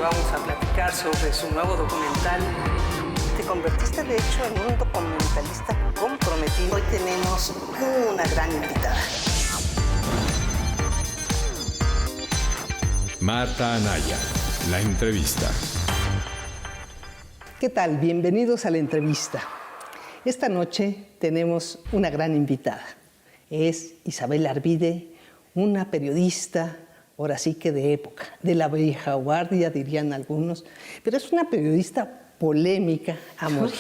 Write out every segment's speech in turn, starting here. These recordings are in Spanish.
vamos a platicar sobre su nuevo documental. Te convertiste, de hecho, en un documentalista comprometido. Hoy tenemos una gran invitada. Marta Anaya, la entrevista. ¿Qué tal? Bienvenidos a la entrevista. Esta noche tenemos una gran invitada. Es Isabel Arvide, una periodista, ahora sí que de época, de la vieja guardia, dirían algunos, pero es una periodista polémica a morir.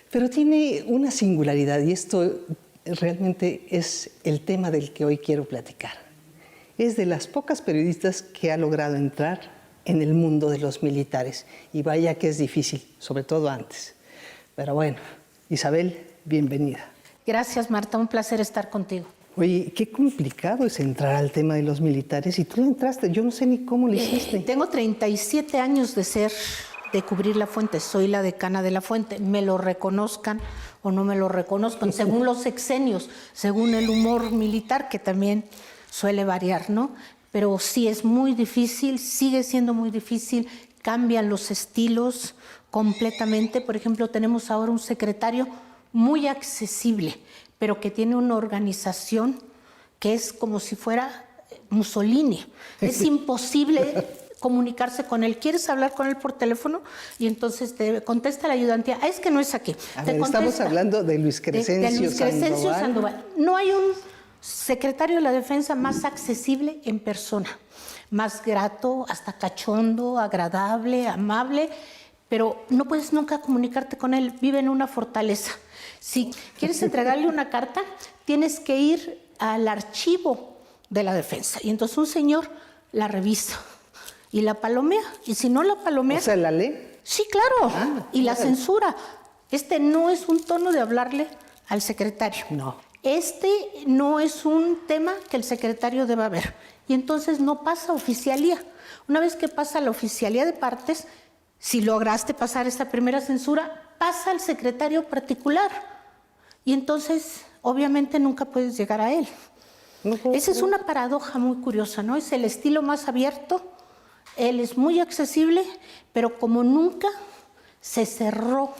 Pero tiene una singularidad y esto realmente es el tema del que hoy quiero platicar. Es de las pocas periodistas que ha logrado entrar en el mundo de los militares. Y vaya que es difícil, sobre todo antes. Pero bueno, Isabel, bienvenida. Gracias, Marta. Un placer estar contigo. Oye, qué complicado es entrar al tema de los militares. Y tú entraste, yo no sé ni cómo lo hiciste. Tengo 37 años de cubrir La Fuente. Soy la decana de La Fuente. Me lo reconozcan o no me lo reconozcan, según los sexenios, según el humor militar, que también suele variar, ¿no? Pero sí es muy difícil, sigue siendo muy difícil, cambian los estilos completamente. Por ejemplo, tenemos ahora un secretario muy accesible, pero que tiene una organización que es como si fuera Mussolini. Es imposible comunicarse con él. ¿Quieres hablar con él por teléfono? Y entonces te contesta la ayudantía. Es que no es aquí. Estamos hablando de Luis Crescencio, de Luis Crescencio Sandoval. No hay un secretario de la Defensa más accesible en persona, más grato, hasta cachondo, agradable, amable, pero no puedes nunca comunicarte con él, vive en una fortaleza. Si quieres entregarle una carta, tienes que ir al archivo de la Defensa, y entonces un señor la revisa y la palomea, y si no la palomea... ¿O sea, la lee? Sí, claro, y la censura. Este no es un tono de hablarle al secretario. No. Este no es un tema que el secretario deba ver. Y entonces no pasa a oficialía. Una vez que pasa a la oficialía de partes, si lograste pasar esta primera censura, pasa al secretario particular. Y entonces, obviamente, nunca puedes llegar a él. Esa es una paradoja muy curiosa, ¿no? Es el estilo más abierto, él es muy accesible, pero como nunca se cerró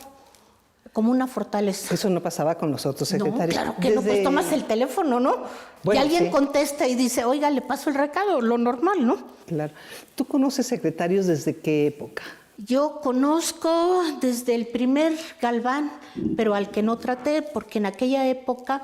como una fortaleza. Eso no pasaba con los otros secretarios. No, claro que no, pues tomas el teléfono, ¿no? Bueno, y alguien contesta y dice, oiga, le paso el recado, lo normal, ¿no? Claro. ¿Tú conoces secretarios desde qué época? Yo conozco desde el primer Galván, pero al que no traté, porque en aquella época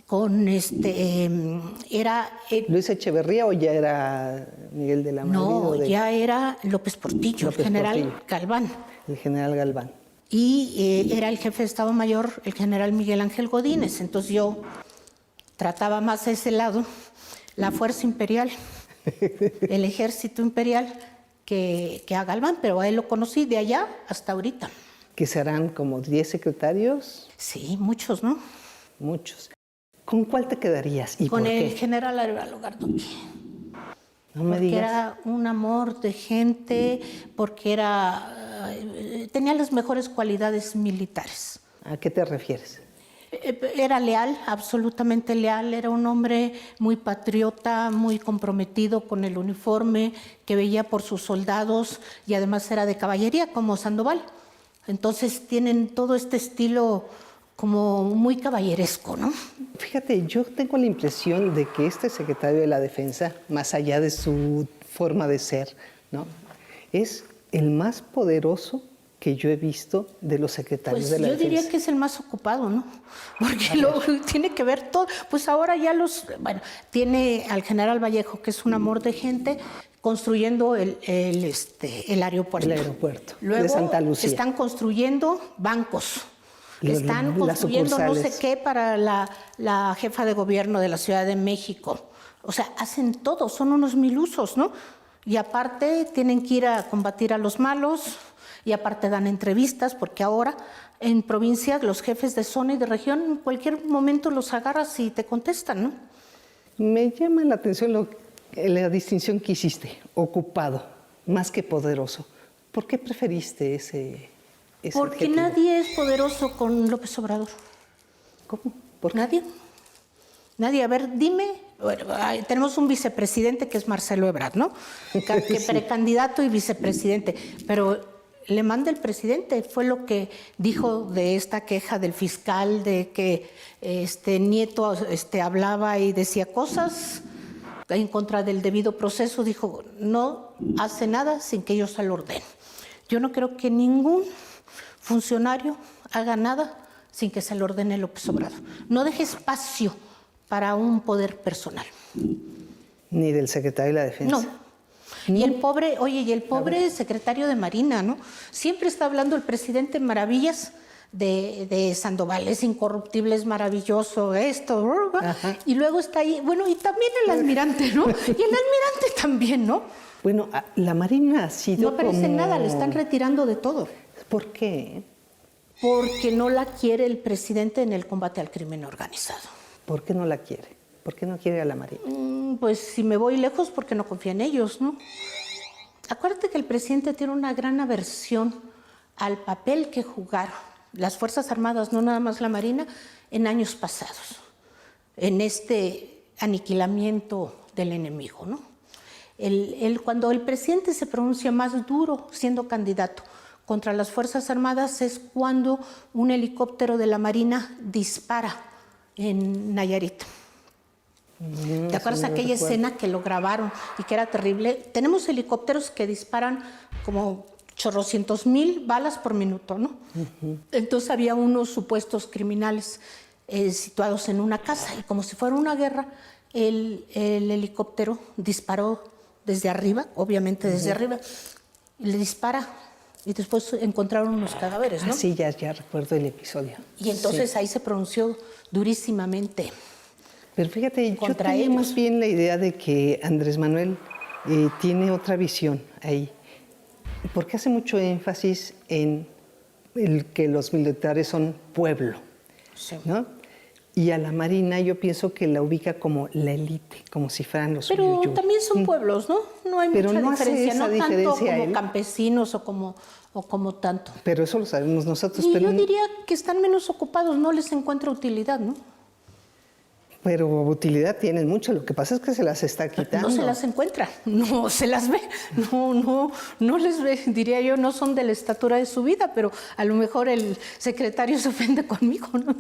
con era... ¿Luis Echeverría o ya era Miguel de la Madrid? No, ya era López Portillo, el general Galván. El general Galván. Y era el jefe de Estado Mayor, el general Miguel Ángel Godínez. Entonces yo trataba más a ese lado, la fuerza imperial, el ejército imperial, que a Galván, pero a él lo conocí de allá hasta ahorita. ¿Que serán como 10 secretarios? Sí, muchos, ¿no? Muchos. ¿Con cuál te quedarías y con por el qué? general Arevalo Gardoqui. No me porque digas. Era un amor de gente, porque tenía las mejores cualidades militares. ¿A qué te refieres? Era leal, absolutamente leal, era un hombre muy patriota, muy comprometido con el uniforme, que veía por sus soldados y además era de caballería como Sandoval. Entonces tienen todo este estilo como muy caballeresco, ¿no? Fíjate, yo tengo la impresión de que este secretario de la Defensa, más allá de su forma de ser, ¿no?, es el más poderoso que yo he visto de los secretarios de la Defensa. Yo diría que es el más ocupado, ¿no? Porque tiene que ver todo. Pues ahora ya tiene al general Vallejo, que es un amor de gente, construyendo el aeropuerto. El aeropuerto Luego, de Santa Lucía. Están construyendo bancos. Están construyendo no sé qué para la jefa de gobierno de la Ciudad de México. O sea, hacen todo, son unos milusos, ¿no? Y aparte tienen que ir a combatir a los malos, y aparte dan entrevistas, porque ahora en provincia los jefes de zona y de región en cualquier momento los agarras y te contestan, ¿no? Me llama la atención la distinción que hiciste, ocupado, más que poderoso. ¿Por qué preferiste ese Porque adjetivo? nadie es poderoso con López Obrador. ¿Cómo? ¿Por qué? Nadie. Nadie. A ver, dime Bueno, tenemos un vicepresidente que es Marcelo Ebrard, ¿no? Que precandidato y vicepresidente. Pero le manda el presidente, fue lo que dijo de esta queja del fiscal, de que Nieto hablaba y decía cosas en contra del debido proceso. Dijo, no hace nada sin que ellos se lo ordenen. Yo no creo que ningún funcionario haga nada sin que se le ordene López Obrador. No deje espacio para un poder personal. Ni del secretario de la Defensa. No. Y el pobre secretario de Marina, ¿no? Siempre está hablando el presidente maravillas de Sandoval, es incorruptible, es maravilloso, esto, ajá. Y luego está ahí, bueno, y también el almirante, ¿no? Y el almirante también, ¿no? Bueno, la Marina ha sido no aparece nada, le están retirando de todo. ¿Por qué? Porque no la quiere el presidente en el combate al crimen organizado. ¿Por qué no la quiere? ¿Por qué no quiere a la Marina? Pues si me voy lejos, porque no confía en ellos, ¿no? Acuérdate que el presidente tiene una gran aversión al papel que jugaron las Fuerzas Armadas, no nada más la Marina, en años pasados, en este aniquilamiento del enemigo, ¿no? Cuando el presidente se pronuncia más duro siendo candidato contra las Fuerzas Armadas es cuando un helicóptero de la Marina dispara en Nayarit. ¿Te acuerdas aquella escena que lo grabaron y que era terrible? Tenemos helicópteros que disparan como chorrocientos mil balas por minuto, ¿no? Entonces había unos supuestos criminales situados en una casa y como si fuera una guerra, el helicóptero disparó desde arriba, obviamente desde arriba, y le dispara y después encontraron unos cadáveres, ¿no? Sí, ya recuerdo el episodio. Y entonces ahí se pronunció durísimamente. Pero fíjate, yo tenía más bien la idea de que Andrés Manuel tiene otra visión ahí, porque hace mucho énfasis en el que los militares son pueblo, sí, ¿no? Y a la Marina yo pienso que la ubica como la élite, como si fueran los Pero yuyos. también son pueblos, ¿no? No hay pero mucha no diferencia, hace esa no diferencia tanto como campesinos o como tanto. Pero eso lo sabemos nosotros. Y pero yo diría que están menos ocupados, no les encuentra utilidad, ¿no? Pero utilidad tienen mucho, lo que pasa es que se las está quitando. No se las encuentra, no se las ve, no les ve, diría yo, no son de la estatura de su vida, pero a lo mejor el secretario se ofende conmigo, ¿no?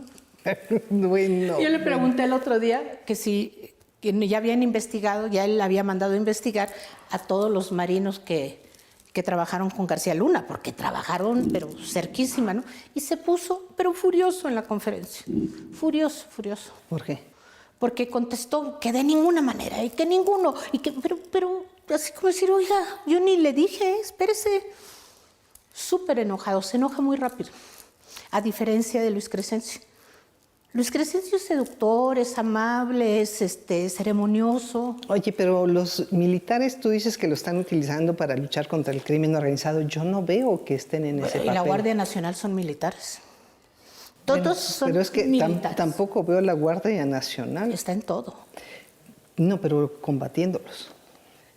Bueno, yo le pregunté el otro día que ya habían investigado, ya él había mandado a investigar a todos los marinos que trabajaron con García Luna, porque trabajaron, pero cerquísima, ¿no? Y se puso, pero furioso en la conferencia, furioso. ¿Por qué? Porque contestó que de ninguna manera, y que ninguno, y que, pero así como decir, oiga, yo ni le dije, espérese. Súper enojado, se enoja muy rápido, a diferencia de Luis Crescencio. Luis Crescencio es seductor, es amable, es ceremonioso. Oye, pero los militares, tú dices que lo están utilizando para luchar contra el crimen organizado. Yo no veo que estén en ese papel. Y la Guardia Nacional son militares. Todos son pero es que militares. Tampoco veo la Guardia Nacional. Está en todo. No, pero combatiéndolos.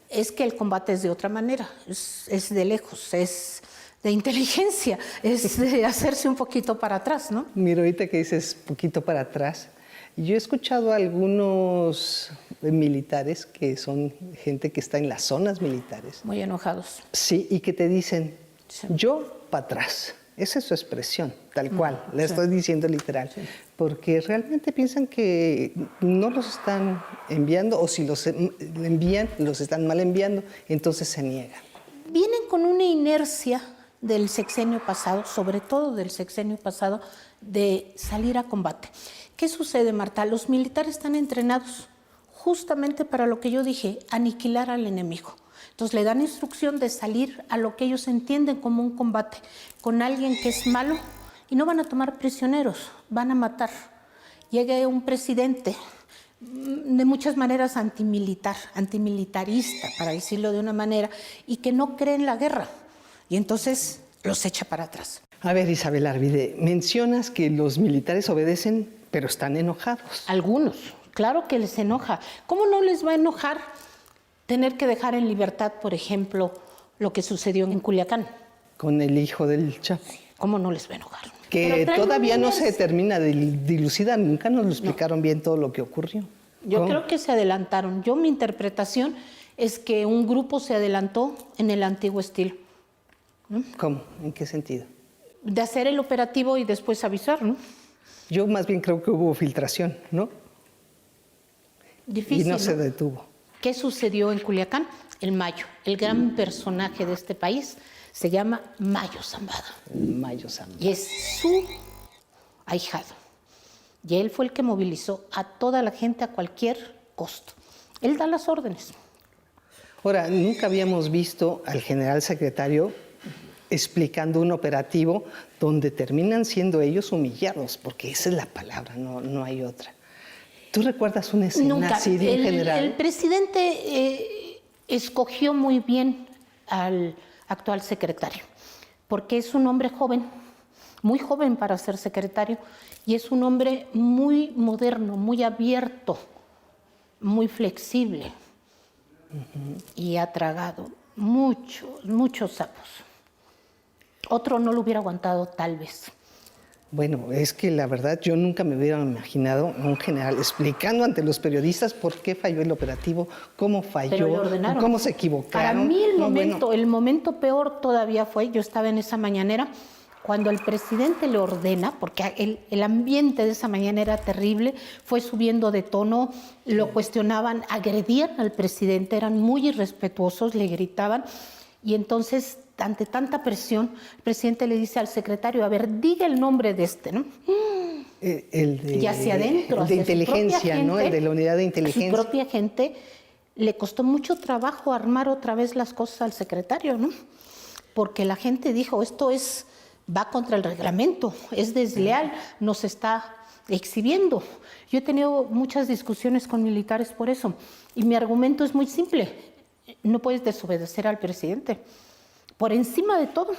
Es que el combate es de otra manera, es de lejos, es de inteligencia, es de hacerse un poquito para atrás, ¿no? Mira, ahorita que dices poquito para atrás, yo he escuchado a algunos militares que son gente que está en las zonas militares. Muy enojados. Sí, y que te dicen, sí, yo para atrás. Esa es su expresión, tal cual, la estoy diciendo literal, porque realmente piensan que no los están enviando, o si los envían, los están mal enviando, entonces se niegan. Vienen con una inercia del sexenio pasado, sobre todo del sexenio pasado, de salir a combate. ¿Qué sucede, Marta? Los militares están entrenados justamente para lo que yo dije, aniquilar al enemigo. Entonces le dan instrucción de salir a lo que ellos entienden como un combate con alguien que es malo y no van a tomar prisioneros, van a matar. Llegue un presidente de muchas maneras antimilitarista, para decirlo de una manera, y que no cree en la guerra. Y entonces los echa para atrás. A ver, Isabel Arvide, mencionas que los militares obedecen, pero están enojados. Algunos, claro que les enoja. ¿Cómo no les va a enojar tener que dejar en libertad, por ejemplo, lo que sucedió en Culiacán? Con el hijo del Chapo. ¿Cómo no les va a enojar? Que todavía no se termina de dilucidar, nunca nos lo explicaron bien todo lo que ocurrió. Yo creo que se adelantaron. Mi interpretación es que un grupo se adelantó en el antiguo estilo. ¿Cómo? ¿En qué sentido? De hacer el operativo y después avisar, ¿no? Yo más bien creo que hubo filtración, ¿no? Difícil, y no se detuvo. ¿Qué sucedió en Culiacán? El Mayo, el gran personaje de este país, se llama Mayo Zambada. Mayo Zambada. Y es su ahijado. Y él fue el que movilizó a toda la gente a cualquier costo. Él da las órdenes. Ahora, nunca habíamos visto al general secretario explicando un operativo donde terminan siendo ellos humillados, porque esa es la palabra, no hay otra. ¿Tú recuerdas una escena Nunca. así de un general? El presidente escogió muy bien al actual secretario, porque es un hombre joven, muy joven para ser secretario, y es un hombre muy moderno, muy abierto, muy flexible, y ha tragado muchos sapos. Otro no lo hubiera aguantado, tal vez. Bueno, es que la verdad yo nunca me hubiera imaginado a un general explicando ante los periodistas por qué falló el operativo, cómo falló, Pero le ordenaron. cómo se equivocaron. Para mí el momento peor todavía fue, yo estaba en esa mañanera, cuando el presidente le ordena, porque el ambiente de esa mañana era terrible, fue subiendo de tono, lo cuestionaban, agredían al presidente, eran muy irrespetuosos, le gritaban, y entonces, ante tanta presión, el presidente le dice al secretario, a ver, diga el nombre de este, ¿no? Y hacia adentro, de hacia inteligencia, gente, ¿no? El de la unidad de inteligencia. Su propia gente, le costó mucho trabajo armar otra vez las cosas al secretario, ¿no? Porque la gente dijo, va contra el reglamento, es desleal, nos está exhibiendo. Yo he tenido muchas discusiones con militares por eso, y mi argumento es muy simple, no puedes desobedecer al presidente. Por encima de todo,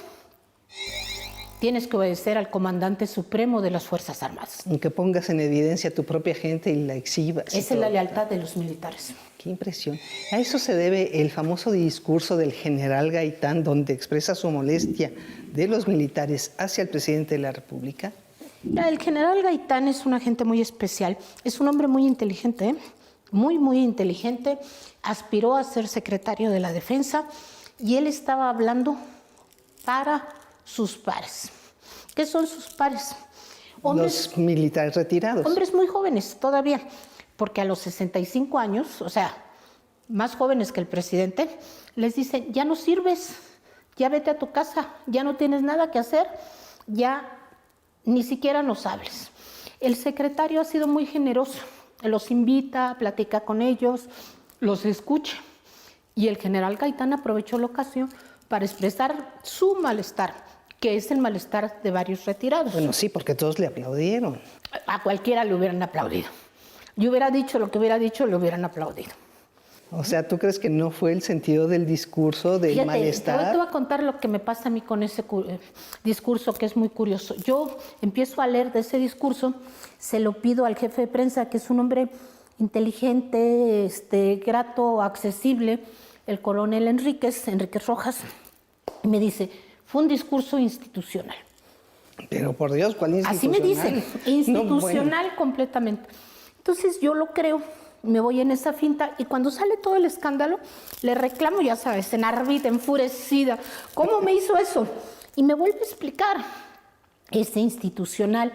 tienes que obedecer al comandante supremo de las Fuerzas Armadas. Aunque pongas en evidencia a tu propia gente y la exhibas. Esa es la lealtad de los militares. Qué impresión. A eso se debe el famoso discurso del general Gaitán, donde expresa su molestia de los militares hacia el presidente de la República. El general Gaitán es una gente muy especial. Es un hombre muy inteligente, ¿eh? Muy inteligente. Aspiró a ser secretario de la Defensa y él estaba hablando para sus pares. ¿Qué son sus pares? Los militares retirados. Hombres muy jóvenes todavía, porque a los 65 años, o sea, más jóvenes que el presidente, les dicen, ya no sirves, ya vete a tu casa, ya no tienes nada que hacer, ya ni siquiera nos hables. El secretario ha sido muy generoso, los invita, platica con ellos, los escucha. Y el general Gaitán aprovechó la ocasión para expresar su malestar, que es el malestar de varios retirados. Bueno, sí, porque todos le aplaudieron. A cualquiera le hubieran aplaudido. Yo hubiera dicho lo que hubiera dicho, le hubieran aplaudido. O sea, ¿tú crees que no fue el sentido del discurso, del Fíjate, malestar? Te voy a contar lo que me pasa a mí con ese discurso, que es muy curioso. Yo empiezo a leer de ese discurso, se lo pido al jefe de prensa, que es un hombre inteligente, grato, accesible, el coronel Enríquez Rojas, y me dice, fue un discurso institucional. Pero por Dios, ¿cuál institucional? Así me dicen, institucional No, completamente. Entonces yo lo creo, me voy en esa finta y cuando sale todo el escándalo, le reclamo, ya sabes, en ardida, enfurecida, ¿cómo me hizo eso? Y me vuelve a explicar, es institucional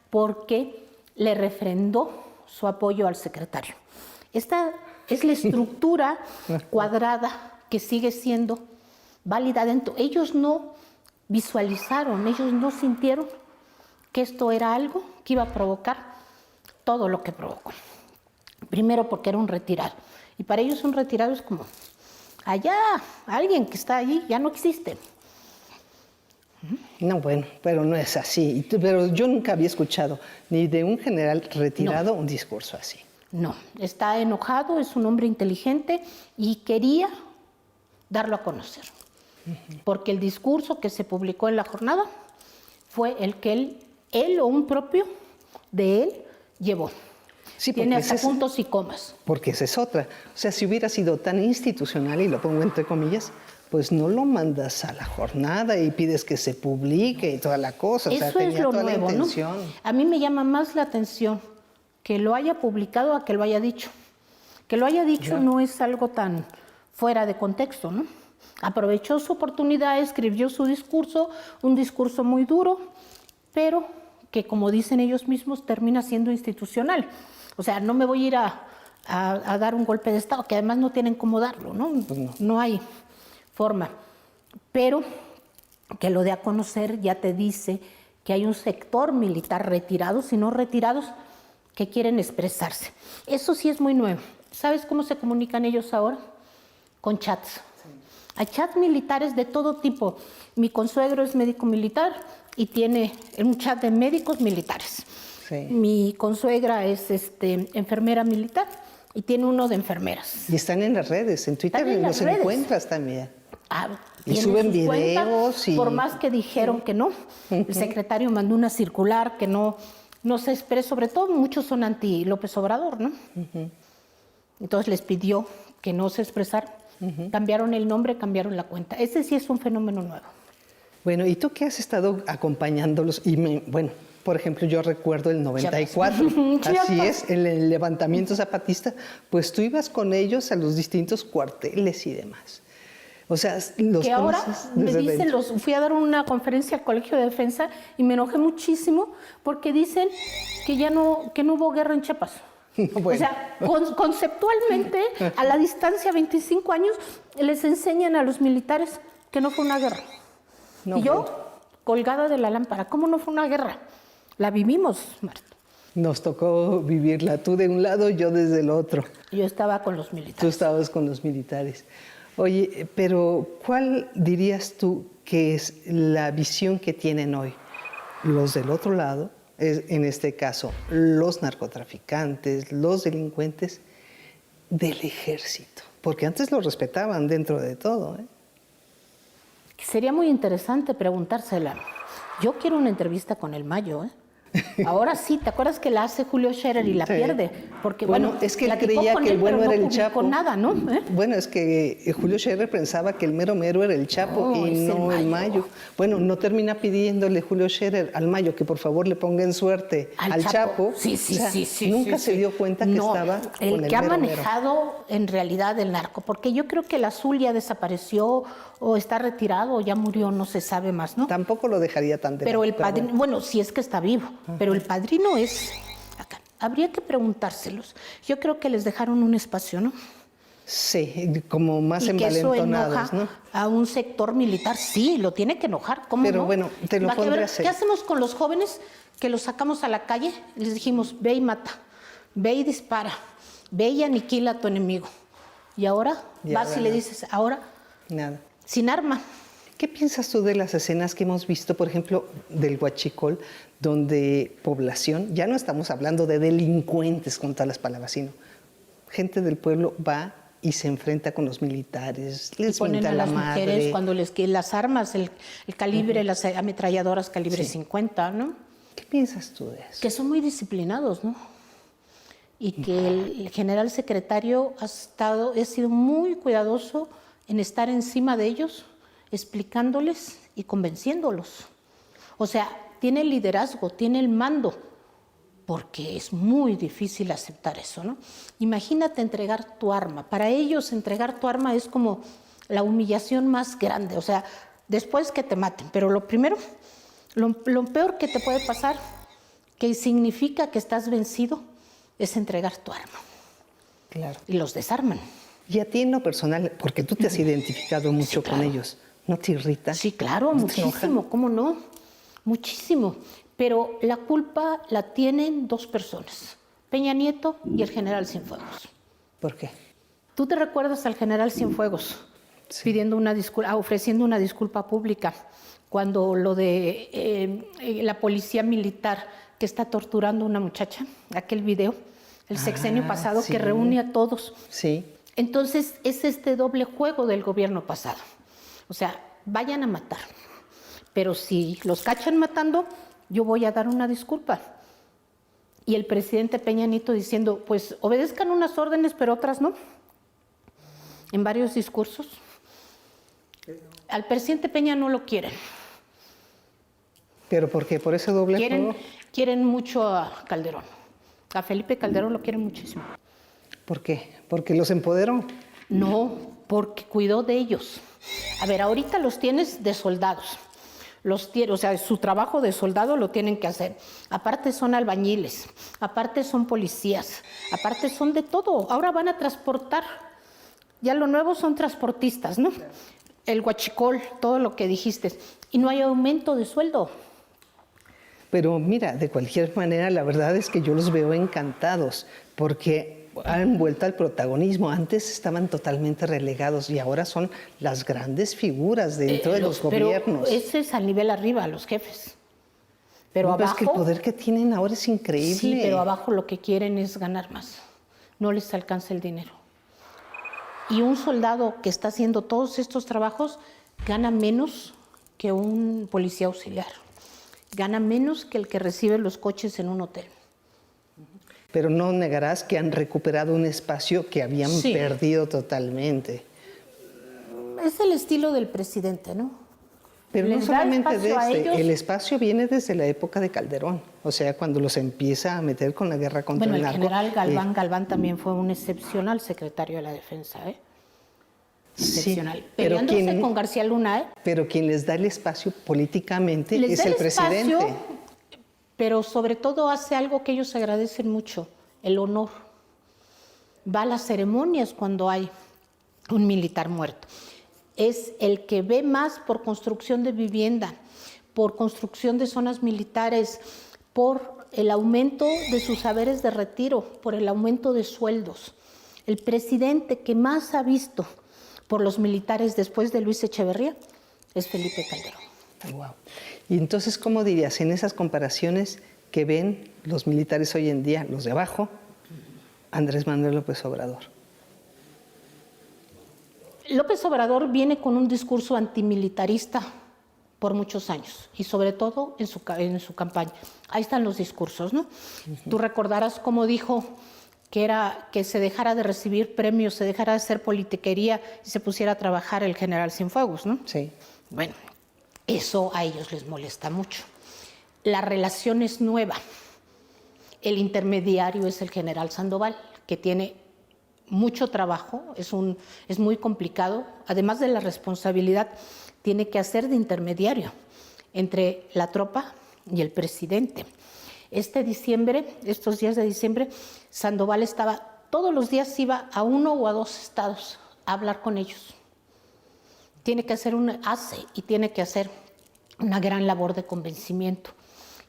porque le refrendó su apoyo al secretario. Esta es la estructura cuadrada que sigue siendo válida dentro. Ellos no visualizaron, ellos no sintieron que esto era algo que iba a provocar todo lo que provocó. Primero porque era un retirado. Y para ellos un retirado es como, allá, alguien que está allí ya no existe. No, bueno, pero no es así. Pero yo nunca había escuchado ni de un general retirado un discurso así. No, está enojado, es un hombre inteligente y quería darlo a conocer. Porque el discurso que se publicó en la jornada fue el que él o un propio de él llevó. Sí, tiene hasta puntos y comas. Porque esa es otra. O sea, si hubiera sido tan institucional, y lo pongo entre comillas, pues no lo mandas a la jornada y pides que se publique y toda la cosa. Eso o sea, es tenía lo toda nuevo, la intención. ¿no? A mí me llama más la atención que lo haya publicado a que lo haya dicho. Que lo haya dicho Ya. no es algo tan fuera de contexto, ¿no? Aprovechó su oportunidad, escribió su discurso, un discurso muy duro, pero que, como dicen ellos mismos, termina siendo institucional. O sea, no me voy a ir a dar un golpe de Estado, que además no tienen cómo darlo, ¿no? No hay forma. Pero que lo dé a conocer ya te dice que hay un sector militar retirados y no retirados que quieren expresarse. Eso sí es muy nuevo. ¿Sabes cómo se comunican ellos ahora? Con chats. Hay chats militares de todo tipo. Mi consuegro es médico militar y tiene un chat de médicos militares. Sí. Mi consuegra es enfermera militar y tiene uno de enfermeras. Y están en las redes, en Twitter Están en las los redes. encuentras también. Y Tienen suben sus videos cuentas, y- por más que dijeron que no, el secretario mandó una circular que no se expresa, sobre todo muchos son anti López Obrador, ¿no? Entonces les pidió que no se expresara, cambiaron el nombre, cambiaron la cuenta. Ese sí es un fenómeno nuevo. Bueno, ¿y tú qué has estado acompañándolos? Bueno, por ejemplo, yo recuerdo el 94, así Chiapas. es, el levantamiento zapatista, pues tú ibas con ellos a los distintos cuarteles y demás. O sea, los Que ahora conoces me desde dicen, dentro. fui a dar una conferencia al Colegio de Defensa y me enojé muchísimo porque dicen que que no hubo guerra en Chiapas. Bueno. O sea, conceptualmente, a la distancia, 25 años, les enseñan a los militares que no fue una guerra. No, y yo, bueno. colgada de la lámpara, ¿cómo no fue una guerra? La vivimos, Marta. Nos tocó vivirla, tú de un lado, yo desde el otro. Yo estaba con los Tú militares. estabas con los militares. Oye, pero ¿cuál dirías tú que es la visión que tienen hoy los del otro lado, en este caso los narcotraficantes, los delincuentes, del ejército? Porque antes lo respetaban dentro de todo, ¿eh? Sería muy interesante preguntársela. Yo quiero una entrevista con el Mayo, ¿eh? Ahora sí, ¿te acuerdas que la hace Julio Scherer y la Sí. pierde? Porque, Bueno, bueno, es que él platicó creía con que el él, bueno pero era no el publicó Chapo. nada, ¿no? ¿Eh? Bueno, es que Julio Scherer pensaba que el mero mero era el Chapo No, y es el no el Mayo. Mayo. Bueno, no termina pidiéndole Julio Scherer al Mayo que por favor le ponga en suerte al Chapo. Sí, sí, O sea, sí. Nunca sí, se sí. dio cuenta que No, estaba con el el que ha mero mero. manejado en realidad el narco, porque yo creo que el azul ya desapareció o está retirado o ya murió, no se sabe más, ¿no? Tampoco lo dejaría tan de Pero lado, el padrino, bueno, si es que está vivo, pero el padrino es acá. Habría que preguntárselos. Yo creo que les dejaron un espacio, ¿no? Sí, como más Y que eso envalentonados, enoja ¿no? a un sector militar. Sí, lo tiene que enojar. ¿Cómo Pero no? bueno, te lo Va que podré ver, hacer. ¿Qué hacemos con los jóvenes que los sacamos a la calle? Les dijimos, ve y mata, ve y dispara, ve y aniquila a tu enemigo. Y ahora Y vas ahora y le nada. dices, ahora Nada. sin arma. ¿Qué piensas tú de las escenas que hemos visto, por ejemplo, del Huachicol, donde población, ya no estamos hablando de delincuentes con todas las palabras, sino gente del pueblo va y se enfrenta con los militares, les Ponen mienta a la las madre? mujeres cuando les quieren las armas, el calibre, las ametralladoras calibre 50, ¿no? ¿Qué piensas tú de eso? Que son muy disciplinados, ¿no? Y que el general secretario ha sido muy cuidadoso en estar encima de ellos, explicándoles y convenciéndolos. O sea, tiene el liderazgo, tiene el mando, porque es muy difícil aceptar eso, ¿no? Imagínate entregar tu arma. Para ellos entregar tu arma es como la humillación más grande, o sea, después que te maten. Pero lo primero, lo peor que te puede pasar, que significa que estás vencido, es entregar tu arma. Claro. Y los desarman. Y a ti en lo personal, porque tú te has identificado mucho con ellos, ¿no te irrita? Sí, claro, ¿No te enoja? muchísimo, ¿cómo no? Muchísimo. Pero la culpa la tienen dos personas, Peña Nieto y el general Cienfuegos. ¿Por qué? ¿Tú te recuerdas al general Cienfuegos pidiendo ofreciendo una disculpa pública cuando lo de la policía militar que está torturando a una muchacha, aquel video, el sexenio pasado sí. que reúne a todos? Sí. Entonces es este doble juego del gobierno pasado. O sea, vayan a matar, pero si los cachan matando, yo voy a dar una disculpa. Y el presidente Peña Nieto diciendo, pues obedezcan unas órdenes, pero otras no. En varios discursos. Al presidente Peña no lo quieren. ¿Pero por qué? ¿Por ese doble juego? Quieren mucho a Calderón. A Felipe Calderón lo quieren muchísimo. ¿Por qué? ¿Porque los empoderó? No, porque cuidó de ellos. A ver, ahorita los tienes de soldados. O sea, su trabajo de soldado lo tienen que hacer. Aparte son albañiles, aparte son policías, aparte son de todo. Ahora van a transportar. Ya lo nuevo son transportistas, ¿no? El huachicol, todo lo que dijiste. Y no hay aumento de sueldo. Pero mira, de cualquier manera, la verdad es que yo los veo encantados porque han vuelto al protagonismo. Antes estaban totalmente relegados y ahora son las grandes figuras dentro de los gobiernos. Pero ese es al nivel arriba, los jefes. Pero No, abajo... es que el poder que tienen ahora es increíble. Sí, pero abajo lo que quieren es ganar más. No les alcanza el dinero. Y un soldado que está haciendo todos estos trabajos gana menos que un policía auxiliar. Gana menos que el que recibe los coches en un hotel. Pero no negarás que han recuperado un espacio que habían Sí. perdido totalmente. Es el estilo del presidente, ¿no? Pero no Les da solamente espacio a ellos. el espacio viene desde la época de Calderón, o sea, cuando los empieza a meter con la guerra contra Bueno, el el narco. general Galván también fue un excepcional secretario de la Defensa, ¿eh? Excepcional. Sí, pero Peleándose con García Luna, ¿eh? Pero quien les da el espacio políticamente Les es da el espacio, presidente. pero sobre todo hace algo que ellos agradecen mucho, el honor. Va a las ceremonias cuando hay un militar muerto. Es el que ve más por construcción de vivienda, por construcción de zonas militares, por el aumento de sus saberes de retiro, por el aumento de sueldos. El presidente que más ha visto por los militares después de Luis Echeverría es Felipe Calderón. Wow. Y entonces, ¿cómo dirías en esas comparaciones que ven los militares hoy en día, los de abajo, Andrés Manuel López Obrador? López Obrador viene con un discurso antimilitarista por muchos años y sobre todo en su campaña. Ahí están los discursos, ¿no? Tú recordarás cómo dijo que se dejara de recibir premios, se dejara de hacer politiquería y se pusiera a trabajar el general Cienfuegos, ¿no? Sí. Bueno, eso a ellos les molesta mucho. La relación es nueva. El intermediario es el general Sandoval, que tiene mucho trabajo, es muy complicado. Además de la responsabilidad, tiene que hacer de intermediario entre la tropa y el presidente. Estos días de diciembre, Sandoval todos los días iba a 1 o a 2 estados a hablar con ellos. Tiene que hacer una gran labor de convencimiento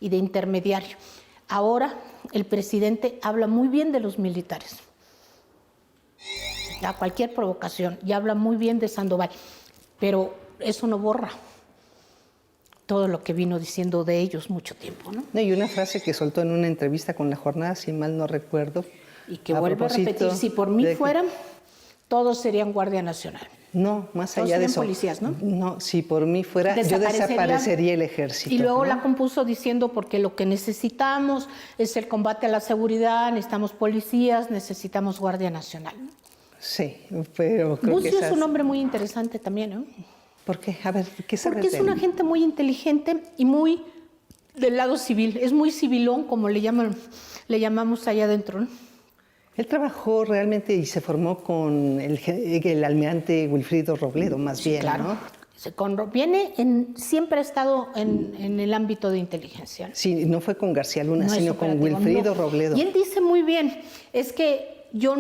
y de intermediario. Ahora el presidente habla muy bien de los militares, a cualquier provocación, y habla muy bien de Sandoval, pero eso no borra todo lo que vino diciendo de ellos mucho tiempo, ¿no? No, y una frase que soltó en una entrevista con La Jornada, si mal no recuerdo. Y que vuelvo a repetir, si por mí fueran, todos serían Guardia Nacional. No, más Todos allá de serían eso. policías, ¿no? No, si por mí fuera, yo desaparecería el ejército. Y luego ¿no? la compuso diciendo, porque lo que necesitamos es el combate a la seguridad, necesitamos policías, necesitamos Guardia Nacional. Sí, pero creo Bucio que es un hombre muy interesante también, ¿no? ¿Por qué? A ver, ¿qué sabes Porque de es él? una gente muy inteligente y muy del lado civil. Es muy civilón, como le llamamos allá adentro, ¿no? Él trabajó realmente y se formó con el almirante Wilfrido Robledo, más bien, Claro. ¿no? Siempre ha estado en el ámbito de inteligencia. Sí, no fue con García Luna, No es sino con operativo, Wilfrido no. Robledo. Y él dice muy bien, es que yo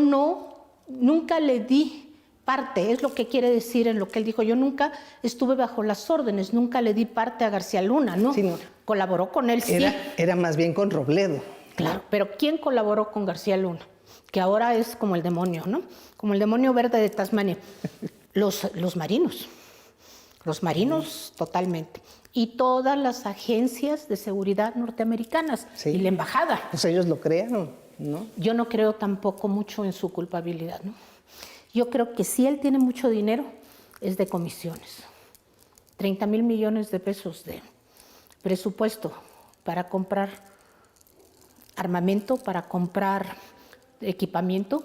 nunca le di parte, es lo que quiere decir en lo que él dijo. Yo nunca estuve bajo las órdenes, nunca le di parte a García Luna, ¿no? Sí, no. Colaboró con él, sí. Era más bien con Robledo. Claro, pero ¿quién colaboró con García Luna? Que ahora es como el demonio, ¿no? Como el demonio verde de Tasmania. Los marinos. Los marinos totalmente. Y todas las agencias de seguridad norteamericanas. Sí. Y la embajada. Pues ellos lo crearon, ¿no? Yo no creo tampoco mucho en su culpabilidad, ¿no? Yo creo que si él tiene mucho dinero, es de comisiones. 30,000 millones de pesos de presupuesto para comprar armamento, para comprar equipamiento.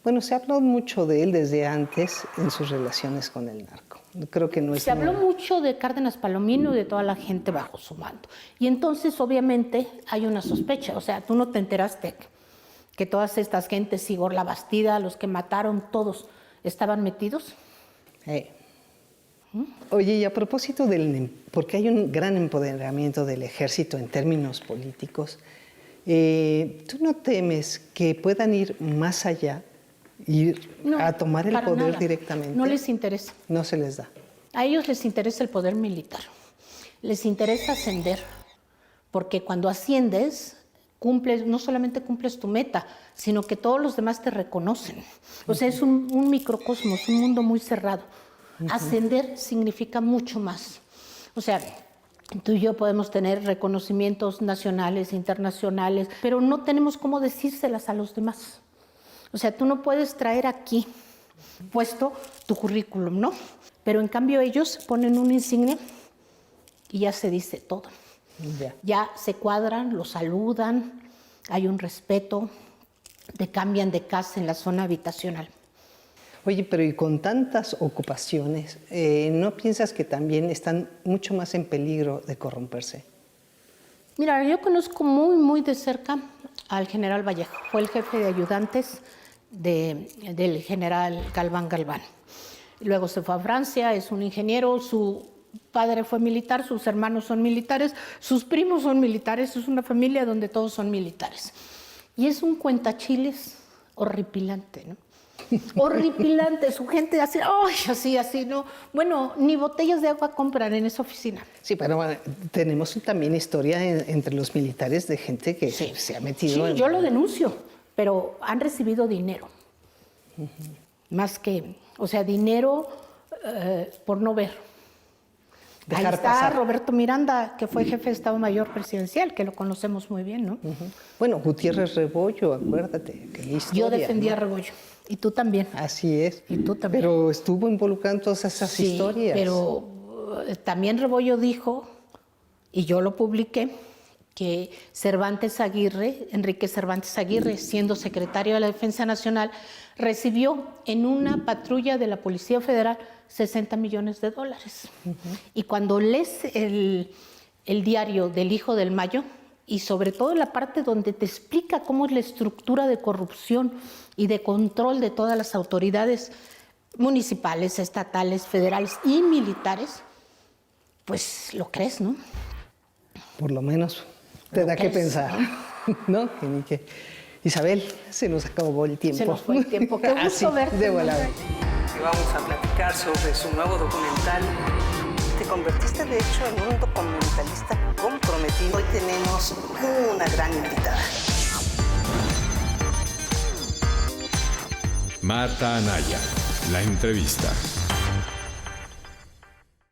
Bueno, se habló mucho de él desde antes en sus relaciones con el narco. Creo que no es Se habló nuevo. mucho de Cárdenas Palomino y de toda la gente bajo su mando. Y entonces, obviamente, hay una sospecha. O sea, tú no te enteraste que todas estas gentes, Igor La Bastida, los que mataron, todos estaban metidos. Oye, y a propósito porque hay un gran empoderamiento del ejército en términos políticos, ¿tú no temes que puedan ir más allá, a tomar el poder nada. Directamente? No les interesa. No se les da. A ellos les interesa el poder militar. Les interesa ascender, porque cuando asciendes, no solamente cumples tu meta, sino que todos los demás te reconocen. O sea, es un microcosmos, un mundo muy cerrado. Ascender significa mucho más. O sea, tú y yo podemos tener reconocimientos nacionales, internacionales, pero no tenemos cómo decírselas a los demás. O sea, tú no puedes traer aquí puesto tu currículum, ¿no? Pero en cambio ellos ponen una insignia y ya se dice todo. Ya se cuadran, lo saludan, hay un respeto, te cambian de casa en la zona habitacional. Oye, pero y con tantas ocupaciones, ¿no piensas que también están mucho más en peligro de corromperse? Mira, yo conozco muy, muy de cerca al general Vallejo. Fue el jefe de ayudantes del general Galván. Luego se fue a Francia, es un ingeniero, su padre fue militar, sus hermanos son militares, sus primos son militares, es una familia donde todos son militares. Y es un cuentachiles horripilante, ¿no? Horripilante, su gente hace, ¡ay! Así, ¿no? Bueno, ni botellas de agua compran en esa oficina. Sí, pero bueno, tenemos también historia entre los militares de gente que se ha metido Sí, yo lo denuncio, pero han recibido dinero. Más que, o sea, dinero por no ver. Ahí está pasar. Roberto Miranda, que fue jefe de Estado Mayor Presidencial, que lo conocemos muy bien, ¿no? Bueno, Gutiérrez Rebollo, acuérdate, que historia, Yo defendía ¿no? a Rebollo, y tú también. Así es. Y tú también. Pero estuvo involucrado en todas esas historias. Pero también Rebollo dijo, y yo lo publiqué, que Enrique Cervantes Aguirre, siendo secretario de la Defensa Nacional, recibió en una patrulla de la Policía Federal $60 millones. Y cuando lees el diario del Hijo del Mayo, y sobre todo la parte donde te explica cómo es la estructura de corrupción y de control de todas las autoridades municipales, estatales, federales y militares, pues lo crees, ¿no? Por lo menos te da que pensar, ¿no? Isabel, se nos acabó el tiempo. Se nos fue el tiempo. Qué gusto verte. De volada. Y vamos a platicar sobre su nuevo documental. Te convertiste de hecho en un documentalista comprometido. Hoy tenemos una gran invitada. Marta Anaya, la entrevista.